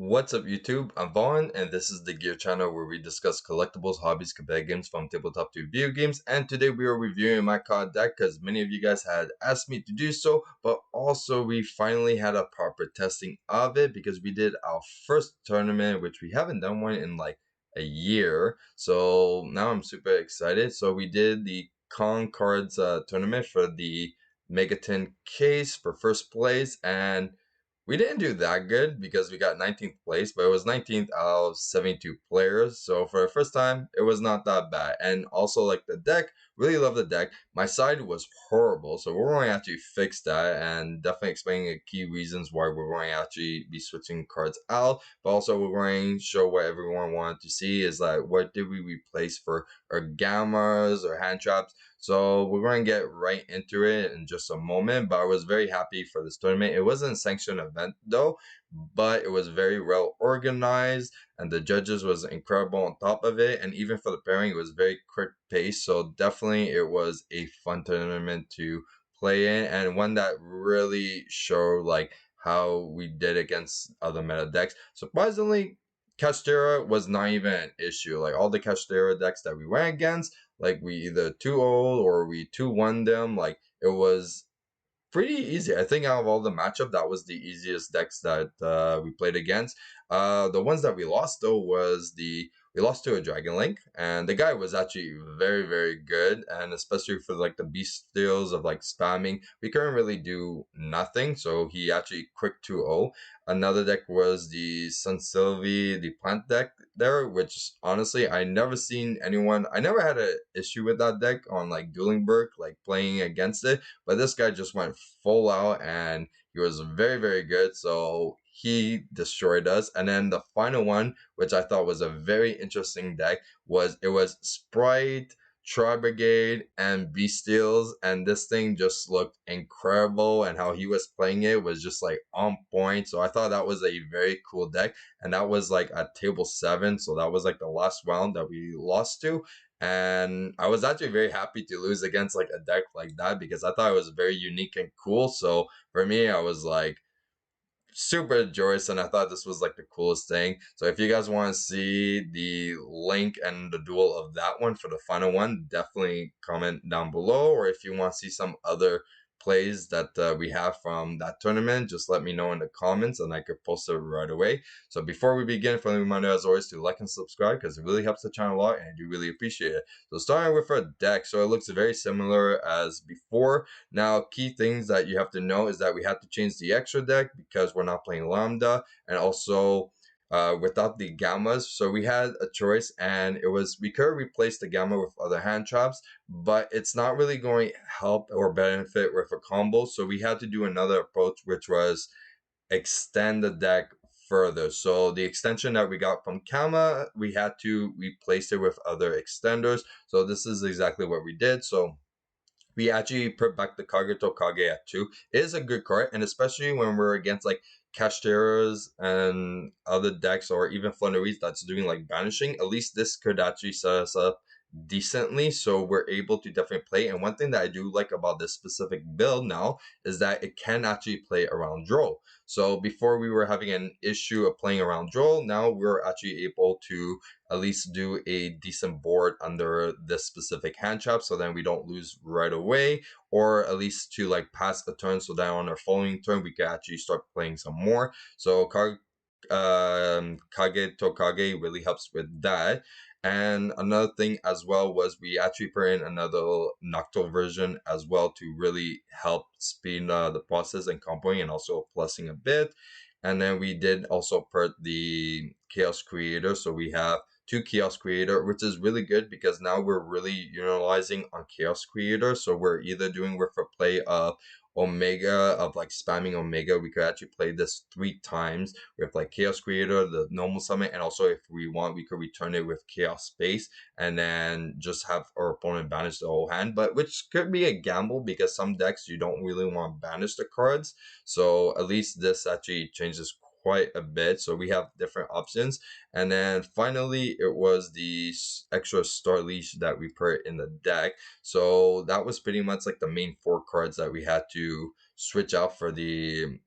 What's up YouTube? I'm Vaughn and this is the Gear channel where we discuss collectibles, hobbies, competitive games from tabletop to video games, and today we are reviewing my card deck because many of you guys had asked me to do so, but also we finally had a proper testing of it because we did our first tournament, which we haven't done one in like a year. So now I'm super excited. So we did the Con Cards tournament for the Megaton case for first place, and we didn't do that good because we got 19th place, but it was 19th out of 72 players. So for the first time, it was not that bad. And also, like the deck, really love the deck. My side was horrible, so we're going to actually fix that and definitely explaining the key reasons why we're going to actually be switching cards out. But also, we're going to show what everyone wanted to see is like what did we replace for our gammas or hand traps. So we're going to get right into it in just a moment, but I was very happy for this tournament. It wasn't a sanctioned event though, but it was very well organized and the judges was incredible on top of it. And even for the pairing, it was very quick pace. So definitely it was a fun tournament to play in and one that really showed like how we did against other meta decks. Surprisingly, Castera was not even an issue. Like all the Castera decks that we went against, like we either 2-0 or we 2-1 them. Like it was pretty easy. I think out of all the matchup, that was the easiest decks that we played against. The ones that we lost though was we lost to a Dragon Link, and the guy was actually very very good, and especially for like the beast steals of like spamming, we couldn't really do nothing. So he actually quick 2-0. Another deck was the Sun Sylvie, the plant deck there, which honestly I never seen anyone. I never had an issue with that deck on like Dueling Book, like playing against it. But this guy just went full out and he was very, very good. So he destroyed us. And then the final one, which I thought was a very interesting deck, was Sprite, Tri Brigade, and Bestials. And this thing just looked incredible. And how he was playing it was just like on point. So I thought that was a very cool deck. And that was like at table 7. So that was like the last round that we lost to. And I was actually very happy to lose against like a deck like that because I thought it was very unique and cool. So for me, I was like super joyous and I thought this was like the coolest thing. So if you guys want to see the link and the duel of that one for the final one, definitely comment down below. Or if you want to see some other plays that we have from that tournament, just let me know in the comments and I could post it right away. So before we begin, friendly reminder as always to like and subscribe because it really helps the channel a lot and I do really appreciate it. So starting with our deck, so it looks very similar as before. Now, key things that you have to know is that we have to change the extra deck because we're not playing Lambda, and also without the gammas. So we had a choice, and it was we could replace the gamma with other hand traps, but it's not really going to help or benefit with a combo. So we had to do another approach, which was extend the deck further. So the extension that we got from Kama, we had to replace it with other extenders. So this is exactly what we did. So we actually put back the Kageto Kage at 2. It is a good card, and especially when we're against like Kashteras and other decks or even Flunneries that's doing like banishing, at least this could actually set us up decently so we're able to definitely play. And one thing that I do like about this specific build now is that it can actually play around draw. So before we were having an issue of playing around draw, now we're actually able to at least do a decent board under this specific hand trap so then we don't lose right away, or at least to like pass a turn so that on our following turn we can actually start playing some more. So Kage Tokage really helps with that. And another thing as well was we actually put in another Nocto version as well to really help speed the process and comboing and also plussing a bit. And then we did also put the Chaos Creator, so we have 2 Chaos Creator, which is really good because now we're really utilizing on Chaos Creator. So we're either doing with a play of Omega, of like spamming Omega. We could actually play this 3 times with like Chaos Creator, the normal summon, and also if we want, we could return it with Chaos Space and then just have our opponent banish the whole hand. But which could be a gamble because some decks you don't really want to banish the cards. So at least this actually changes quite a bit. So we have different options. And then finally, it was the extra Star Leash that we put in the deck. So that was pretty much like the main 4 cards that we had to switch out for the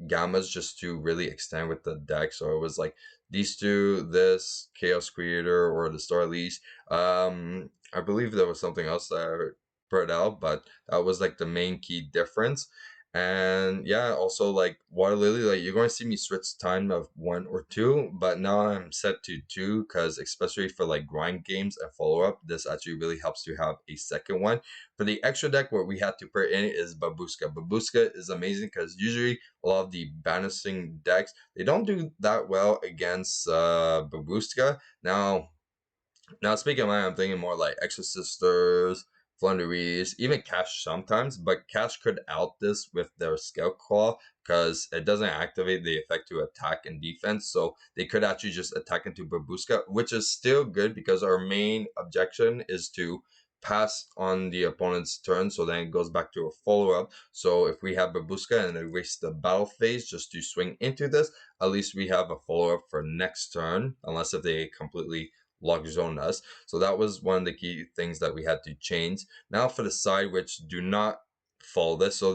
gammas just to really extend with the deck. So it was like these two, this Chaos Creator or the Star Lease. I believe there was something else that I put out, but that was like the main key difference. And yeah, also like Water Lily, like you're going to see me switch time of one or two, but now I'm set to two because especially for like grind games and follow up, this actually really helps to have a second one. For the extra deck, what we had to put in is Babushka. Babushka is amazing because usually a lot of the banishing decks they don't do that well against Babushka. Now, speaking of mine, I'm thinking more like Extra Sisters, Flunderies, even Cash sometimes, but Cash could out this with their Scale Claw because it doesn't activate the effect to attack and defense, so they could actually just attack into Babushka, which is still good because our main objection is to pass on the opponent's turn, so then it goes back to a follow-up. So if we have Babushka and it wastes the battle phase just to swing into this, at least we have a follow-up for next turn, unless if they completely lock zone us. So that was one of the key things that we had to change. Now for the side which do not follow this. So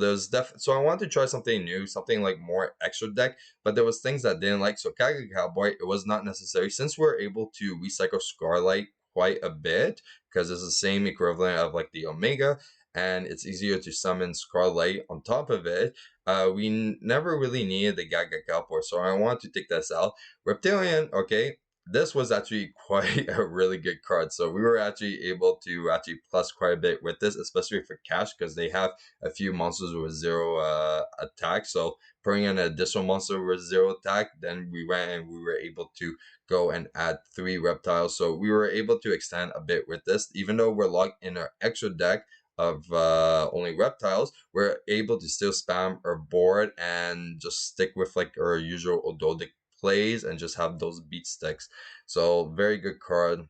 so I wanted to try something new, something like more extra deck, but there was things that didn't like. So Kaga Cowboy, it was not necessary since we're able to recycle Scarlight quite a bit because it's the same equivalent of like the Omega and it's easier to summon Scarlight on top of it. We never really needed the Gaga Cowboy, so I want to take this out. Reptilian, okay, this was actually quite a really good card. So we were actually able to actually plus quite a bit with this, especially for cash, because they have a few monsters with zero attack. So putting in an additional monster with zero attack, then we went and we were able to go and add 3 reptiles. So we were able to extend a bit with this, even though we're locked in our extra deck of only reptiles, we're able to still spam our board and just stick with like our usual Ogdoadic plays and just have those beat sticks. So very good card.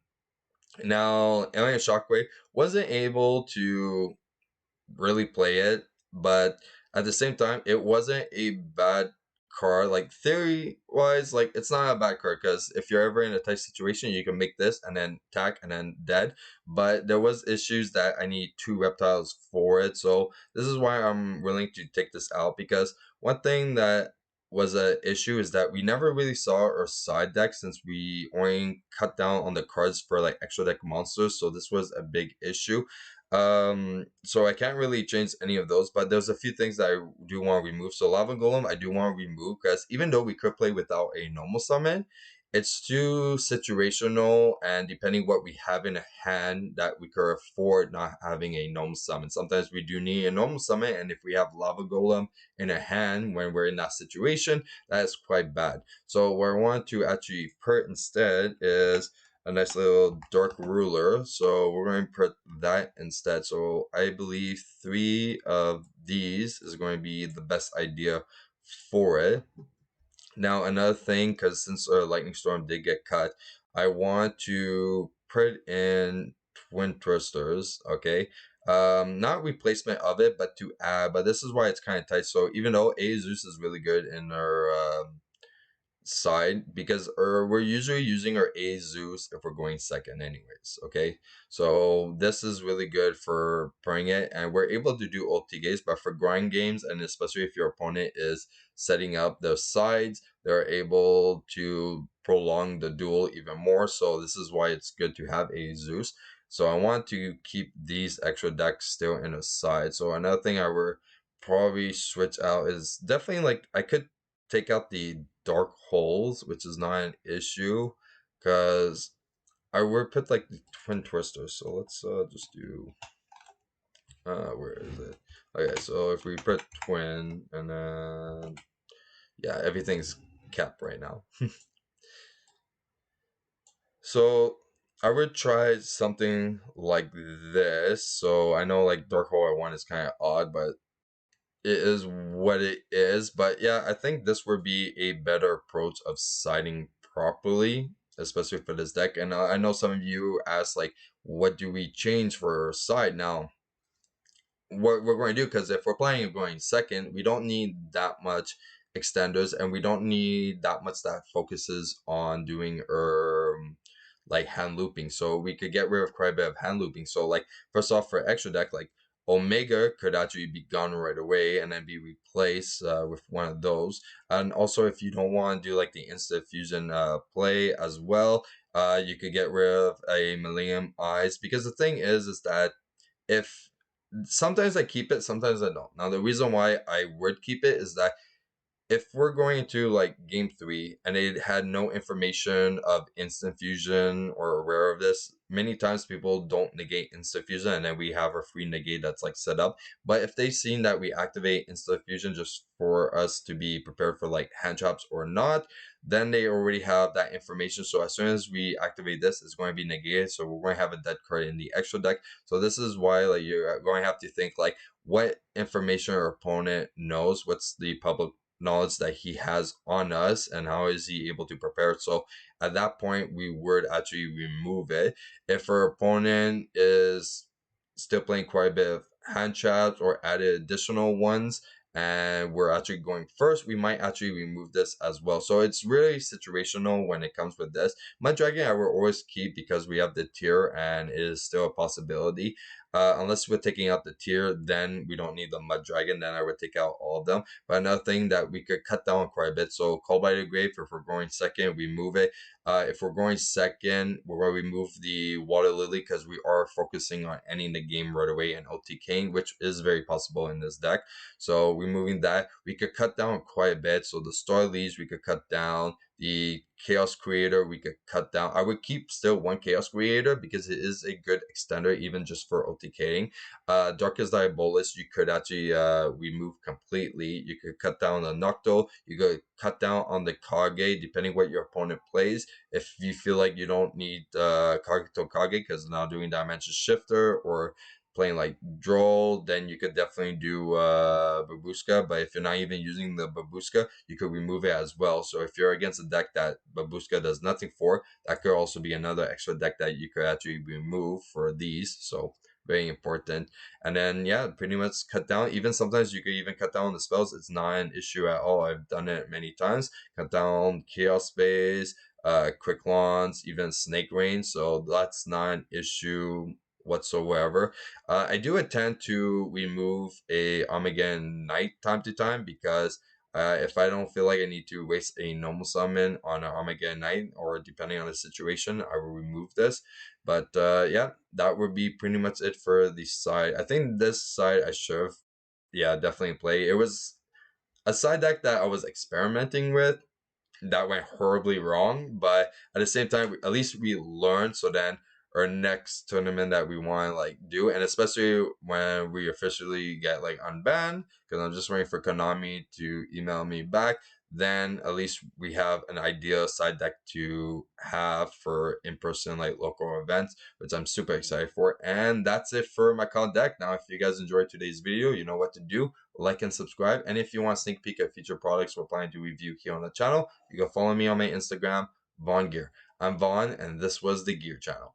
Now, Alien Shockwave wasn't able to really play it, but at the same time, it wasn't a bad card. Like theory wise, like it's not a bad card because if you're ever in a tight situation, you can make this and then attack and then dead. But there was issues that I need 2 reptiles for it, so this is why I'm willing to take this out because one thing that was a issue is that we never really saw our side deck since we only cut down on the cards for like extra deck monsters, so this was a big issue. So I can't really change any of those, but there's a few things that I do want to remove. So Lava Golem, I do want to remove because even though we could play without a normal summon, it's too situational and depending what we have in a hand that we could afford not having a normal summon. Sometimes we do need a normal summon, and if we have Lava Golem in a hand when we're in that situation, that is quite bad. So what I want to actually put instead is a nice little dark ruler, so we're going to put that instead. So I believe 3 of these is going to be the best idea for it. Now another thing, because since Lightning Storm did get cut, I want to put in Twin Twisters, okay? Not replacement of it, but to add, but this is why it's kind of tight. So even though Azus is really good in our side because we're usually using our A Zeus if we're going second anyways, okay? So this is really good for playing it and we're able to do ulti games, but for grind games and especially if your opponent is setting up the sides, they're able to prolong the duel even more. So this is why it's good to have a Zeus. So I want to keep these extra decks still in a side. So another thing I would probably switch out is definitely like I could take out the dark holes, which is not an issue, because I would put like the twin twisters. So let's just do where is it? Okay, so if we put twin and then yeah, everything's capped right now. So I would try something like this. So I know like dark hole I want is kind of odd, but it is what it is. But yeah, I think this would be a better approach of siding properly, especially for this deck. And I know some of you asked like, what do we change for side now? What we're going to do, because if we're planning on going second, we don't need that much extenders and we don't need that much that focuses on doing like hand looping. So we could get rid of quite a bit of hand looping. So like first off for extra deck, like Omega could actually be gone right away and then be replaced with one of those. And also, if you don't want to do like the instant fusion play as well, you could get rid of a Millennium Eyes, because the thing is that if sometimes I keep it, sometimes I don't. Now, the reason why I would keep it is that if we're going into like game three and it had no information of instant fusion or aware of this, many times people don't negate instant fusion and then we have our free negate that's like set up. But if they've seen that we activate instant fusion just for us to be prepared for like hand traps or not, then they already have that information. So as soon as we activate this, it's going to be negated. So we're going to have a dead card in the extra deck. So this is why like you're going to have to think like what information our opponent knows, what's the public knowledge that he has on us, and how is he able to prepare it. So at that point we would actually remove it. If our opponent is still playing quite a bit of hand traps or added additional ones and we're actually going first, we might actually remove this as well. So it's really situational when it comes with this. Mud Dragon I will always keep because we have the tier and it is still a possibility. Unless we're taking out the tier, then we don't need the Mud Dragon, then I would take out all of them. But another thing that we could cut down quite a bit. So Call by the Grave, if we're going second, we move it. If we're going second, we're going to remove the Water Lily because we are focusing on ending the game right away and OTKing, which is very possible in this deck. So removing that, we could cut down quite a bit. So the Star Leaves, we could cut down. The Chaos Creator, we could cut down. I would keep still one Chaos Creator because it is a good extender, even just for OTKing. Darkest Diabolus, you could actually remove completely. You could cut down the Nocto. You could cut down on the Kage, depending what your opponent plays. If you feel like you don't need Kage to Kage because now doing Dimension Shifter or playing like Droll, then you could definitely do Babushka. But if you're not even using the Babushka, you could remove it as well. So if you're against a deck that Babushka does nothing for, that could also be another extra deck that you could actually remove for these. So very important. And then yeah, pretty much cut down. Even sometimes you could even cut down the spells. It's not an issue at all. I've done it many times. Cut down Chaos Phase, Quick Launch, even Snake Rain. So that's not an issue whatsoever. I do intend to remove a Armageddon Knight time to time because if I don't feel like I need to waste a normal summon on an Armageddon Knight, or depending on the situation, I will remove this. But yeah, that would be pretty much it for the side. I think this side I should have, yeah, definitely play. It was a side deck that I was experimenting with that went horribly wrong. But at the same time, at least we learned. So then our next tournament that we want to like do, and especially when we officially get like unbanned, because I'm just waiting for Konami to email me back. Then at least we have an ideal side deck to have for in-person like local events, which I'm super excited for. And that's it for my call deck. Now, if you guys enjoyed today's video, you know what to do. Like and subscribe. And if you want a sneak peek at future products we're planning to review here on the channel, you can follow me on my Instagram, VaughnGear. I'm Vaughn, and this was the Gear Channel.